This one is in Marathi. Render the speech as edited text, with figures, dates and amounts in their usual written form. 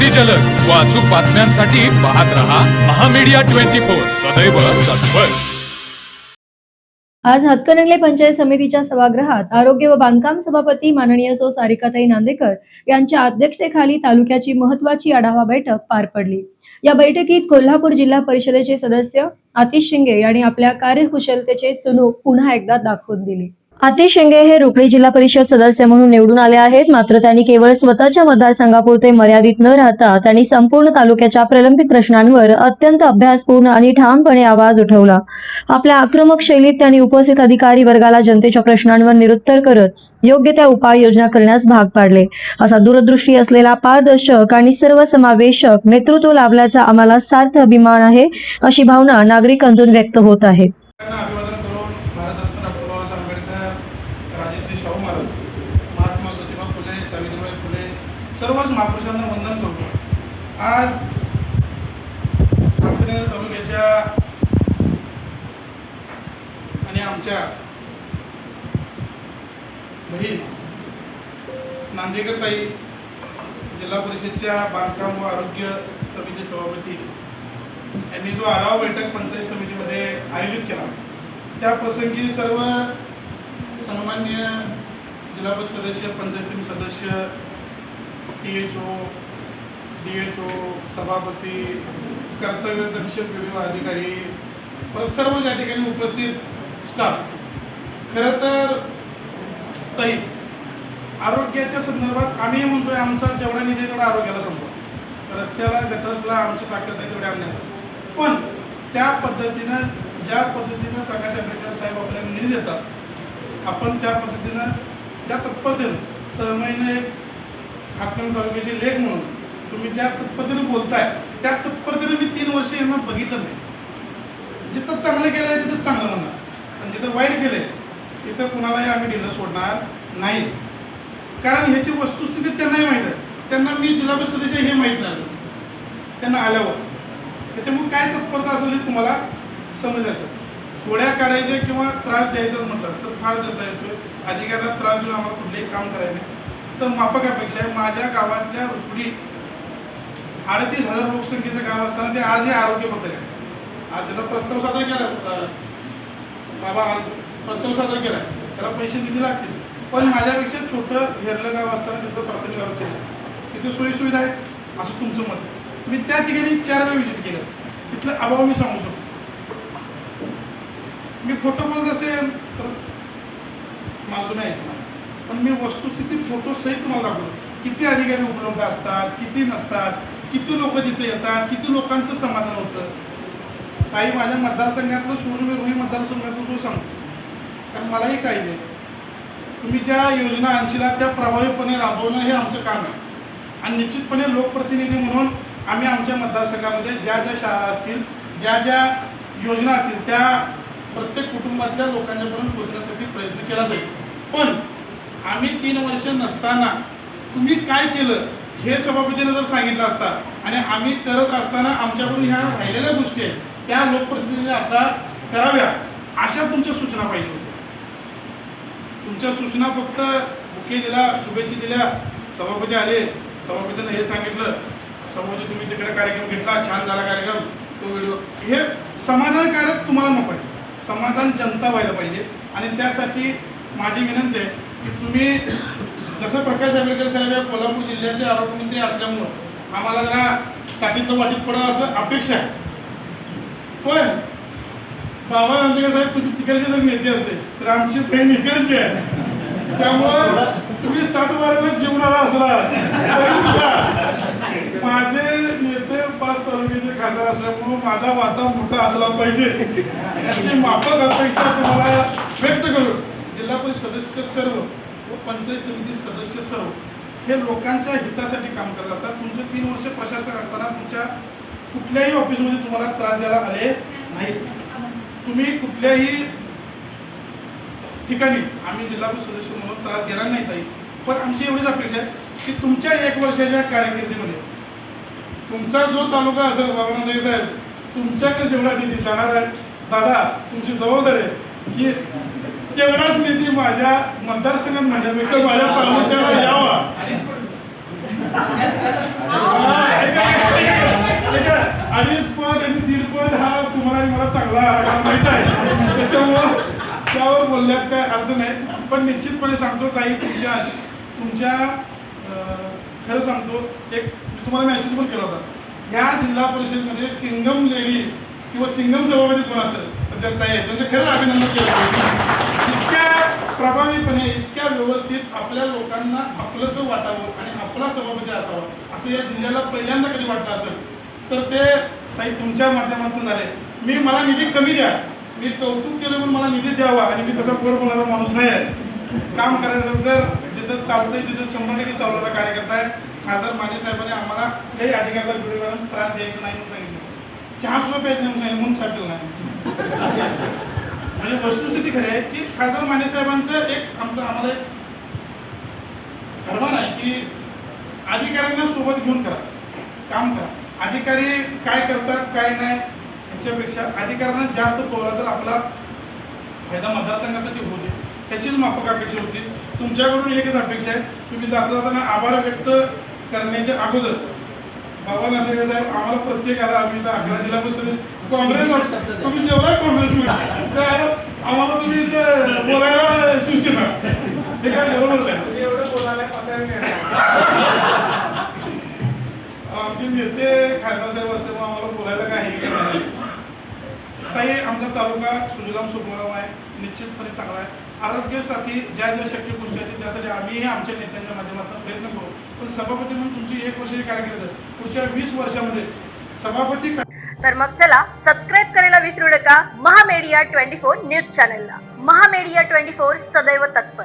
अगदी जलद व अचूक बातम्यांसाठी पाहत रहा महामीडिया 24 सदैव तत्पर। आज हातकणंगले पंचायत समितीच्या सभागृहात आरोग्य व बांधकाम सभापती माननीय सौ सारिकाताई नांदेकर यांच्या अध्यक्षतेखाली तालुक्याची महत्त्वाची आढावा बैठक पार पडली। या बैठकीत कोल्हापूर जिल्हा परिषदेचे सदस्य आतिश शिंगे यांनी आपल्या कार्यकुशलतेचे चुणूक पुन्हा एकदा दाखवून दिली। आतिश शिंगे हे रुकडी जिल्हा परिषद सदस्य म्हणून निवडून आले आहेत, मात्र त्यांनी केवळ स्वतःच्या मतदारसंघापुरते मर्यादित न राहता त्यांनी संपूर्ण तालुक्याच्या प्रलंबित प्रश्नांवर अत्यंत अभ्यासपूर्ण आणि ठामपणे आवाज उठवला। आपल्या आक्रमक शैलीत त्यांनी उपस्थित अधिकारी वर्गाला जनतेच्या प्रश्नांवर निरुत्तर करत योग्य त्या उपाययोजना करण्यास भाग पाडले। असा दूरदृष्टी असलेला पारदर्शक आणि सर्वसमावेशक नेतृत्व लाभल्याचा आम्हाला सार्थ अभिमान आहे, अशी भावना नागरिकांतून व्यक्त होत आहे। सर्वच महापुरुषांना वंदन करतो। आज हातकणंगले तालुक्याच्या आणि आमच्या बहीण नांदेकर ताई जिल्हा परिषदच्या बांधकाम व आरोग्य समिती सभापती यांनी जो आढावा बैठक पंचायत समितीमध्ये आयोजित केला, त्या प्रसंगी सर्व सन्माननीय जिल्हा परिषद सदस्य, पंचायत समिती सदस्य, THO, DHO, सभापती, कर्तव्यदक्ष विभाग अधिकारी, परत सर्व या ठिकाणी उपस्थित स्टाफ, खरं तर ताई आरोग्याच्या संदर्भात आम्ही म्हणतोय आमचा जेवढा निधी तेवढा आरोग्याला संपवा, रस्त्याला गटर्सला आमची ताकद आहे तेवढे आम्ही, पण त्या पद्धतीनं ज्या पद्धतीनं प्रकाश आंबेडकर साहेब आपल्याला निधी देतात आपण त्या पद्धतीनं त्या तत्परतेनं तळमळीने हातकणंगले तालुक्याचे लेख म्हणून तुम्ही ज्या तत्परतेने बोलताय त्या तत्परतेने मी 3 वर्ष यांना बघितलं नाही। जिथं चांगलं केलं आहे तिथं चांगलं म्हणणार आणि जिथं वाईट केलंय तिथं कुणालाही आम्ही ढिलं सोडणार नाही, कारण ह्याची वस्तुस्थिती त्यांनाही माहीत आहे। त्यांना मी जिल्हा परिषद सदस्य हे माहीत नाही त्यांना आल्यावर, त्याच्यामुळे काय तत्परता असेल हे तुम्हाला समजायचं। थोड्या काढायचे किंवा त्रास द्यायचाच म्हटलं तर फार देता येतोय, अधिकाऱ्याला त्रास देऊन आम्हाला कुठलेही काम करायचं नाही। तर माफक अपेक्षा आहे, माझ्या गावातल्या रुकडी 38,000 लोकसंख्येचं गाव असताना ते आज हे आरोग्य पत्रक आहे। आज त्याचा प्रस्ताव सादर केला बाबा, आज प्रस्ताव सादर केला, त्याला पैसे किती लागतील, पण माझ्यापेक्षा छोटं हेरलं गाव असताना तिथं प्राथमिक आरोग्य केलं, तिथे सोयीसुविधा आहेत असं तुमचं मत आहे। मी त्या ठिकाणी 4 वेळा व्हिजिट केलं, तिथलं अभाव मी सांगू शकतो। मी खोटं बोलत असेल तर माझं नाही, पण मी वस्तुस्थिती फोटो सहित तुम्हाला दाखवतो। किती अधिकारी उपलब्ध असतात, किती नसतात, किती लोक तिथे येतात, किती लोकांचं समाधान होतं। काही माझ्या मतदारसंघातलं सोडून मी रुई मतदारसंघातलं जो सांगतो, कारण मलाही काही नाही, तुम्ही ज्या योजना आणशीला त्या प्रभावीपणे राबवणं हे आमचं काम आहे। आणि निश्चितपणे लोकप्रतिनिधी म्हणून आम्ही आमच्या मतदारसंघामध्ये ज्या ज्या शाळा असतील, ज्या ज्या योजना असतील त्या प्रत्येक कुटुंबातल्या लोकांच्यापर्यंत पोहोचण्यासाठी प्रयत्न केला जाईल। पण आम्ही 3 वर्ष नसताना तुम्ही काय केलं हे सभापतीने जर सांगितलं असता आणि आम्ही करत असताना आमच्याकडून ह्या राहिलेल्या गोष्टी आहेत त्या लोकप्रतिनिधींनी आता कराव्या, अशा तुमच्या सूचना पाहिजे होत्या। तुमच्या सूचना फक्त बुके दिला, शुभेच्छा दिल्या, सभापती आले, सभापतीने हे सांगितलं, सभापती तुम्ही तिकडे कार्यक्रम घेतला, छान झाला कार्यक्रम, तो व्हिडिओ, हे समाधानकारक तुम्हाला नको आहे, समाधान जनता व्हायला पाहिजे। आणि त्यासाठी माझी विनंती आहे की तुम्ही जसं प्रकाश आंबेडकर साहेब या कोल्हापूर जिल्ह्याचे आरोग्यमंत्री असल्यामुळं आम्हाला जरा ताटीतलं वाटीत पडावं असं अपेक्षा आहे, पण बाबा नांदेकर साहेब तुम्ही तिकडचे जर नेते असले तर आमची बहीण इकडची आहे, त्यामुळं तुम्ही 7 बाराला जीवनाला असला तरी सुद्धा माझे नेते 5 तालुक्याचे खासदार असल्यामुळं माझा वाटा मोठा असला पाहिजे याची माफक अपेक्षा तुम्हाला व्यक्त करू। जिल्हा परिषद सदस्य सर्व व पंचायत समिती सदस्य सर्व हे लोकांच्या हितासाठी काम करत असतात। तुमचे 3 वर्ष प्रशासक असताना तुमच्या कुठल्याही ऑफिसमध्ये तुम्हाला त्रास द्यायला आले नाहीत, तुम्ही कुठल्याही ठिकाणी आम्ही जिल्हा परिषद सदस्य म्हणून त्रास देणार नाही ताई, पण आमची एवढीच अपेक्षा आहे की तुमच्या 1 वर्षाच्या कारकिर्दीमध्ये तुमचा जो तालुका असेल बाबा नांदेकर साहेब, तुमच्याकडे जेवढा निधी जाणार आहे दादा, तुमची जबाबदारी आहे की तेवढाच निधी माझ्या मतदारसंघात म्हणण्यापेक्षा माझ्या तालुक्याला यावा। बोलण्यात काय अर्थ नाही, पण निश्चितपणे सांगतो ताई, तुमच्या खरं सांगतो, एक मी तुम्हाला मेसेज पण केला होता, ह्या जिल्हा परिषदमध्ये सिंगम लेडी किंवा सिंगम सभापती कोण असेल तर त्या ताई आहेत, त्यांचं खरंच अभिनंदन केलं पाहिजे. इतक्या प्रभावीपणे, इतक्या व्यवस्थित आपल्या लोकांना आपलंसं वाटावं आणि आपला सभापती असावा असं या जिल्ह्याला पहिल्यांदा कधी वाटलं असेल तर ते ताई तुमच्या माध्यमातून झाले. मला निधी कमी द्या, मी कौतुक केलं म्हणून मला निधी द्यावा, आणि मी तसा पोर बोलणारा माणूस नाही आहे. काम करायचं तर जिथं चालतंय तिथं 100% चालवणारा कार्यकर्ता आहे. खासदार माने साहेबांनी आम्हाला काही अधिकाऱ्याला व्हिडिओ बनवून त्रास द्यायचा नाही म्हणून सांगितलं, चहा सुद्धा प्यायचं नाही सांगितलं, म्हणून छापलं नाही. म्हणजे वस्तुस्थिती खरी आहे की खासदार माने साहेबांचं एक आम्हाला एक फरमान आहे की अधिकाऱ्यांना सोबत घेऊन करा, काम करा. अधिकारी काय करतात काय नाही याच्यापेक्षा अधिकाऱ्यांना जास्त पोहला तर आपला फायदा मतदारसंघासाठी होते, त्याचीच माफक अपेक्षा होती. तुमच्याकडून एकच अपेक्षा आहे, तुम्ही जाता जाताना आभार व्यक्त करण्याच्या अगोदर बाबा नांदेकर साहेब आम्हाला प्रत्येकाला, आम्ही 11 जिल्हा परिषद काँग्रेस, तुम्ही जेवढा काँग्रेस आम्हाला तुम्ही इथं बोलायला शिवसेना, हे काय बरोबर आहे. एवढं बोलायला आमचे नेते खासदार साहेब असल्यामुळे आम्हाला बोलायला काही ताई, आमचा तालुका सुजलाम सुफलाम आहे, निश्चितपणे चांगला आहे. आरोग्यासाठी ज्या ज्या शक्य गोष्टी असतील त्यासाठी आम्हीही आमच्या नेत्यांच्या माध्यमातून प्रयत्न करू. पण सभापती म्हणून तुमची 1 वर्षाची कारकीर्द, पुढच्या 20 वर्षामध्ये सभापती. तर मग चला सबस्क्राईब करायला विसरू नका महामेडिया 24 न्यूज चॅनलला. महामेडिया 24 सदैव तत्पर.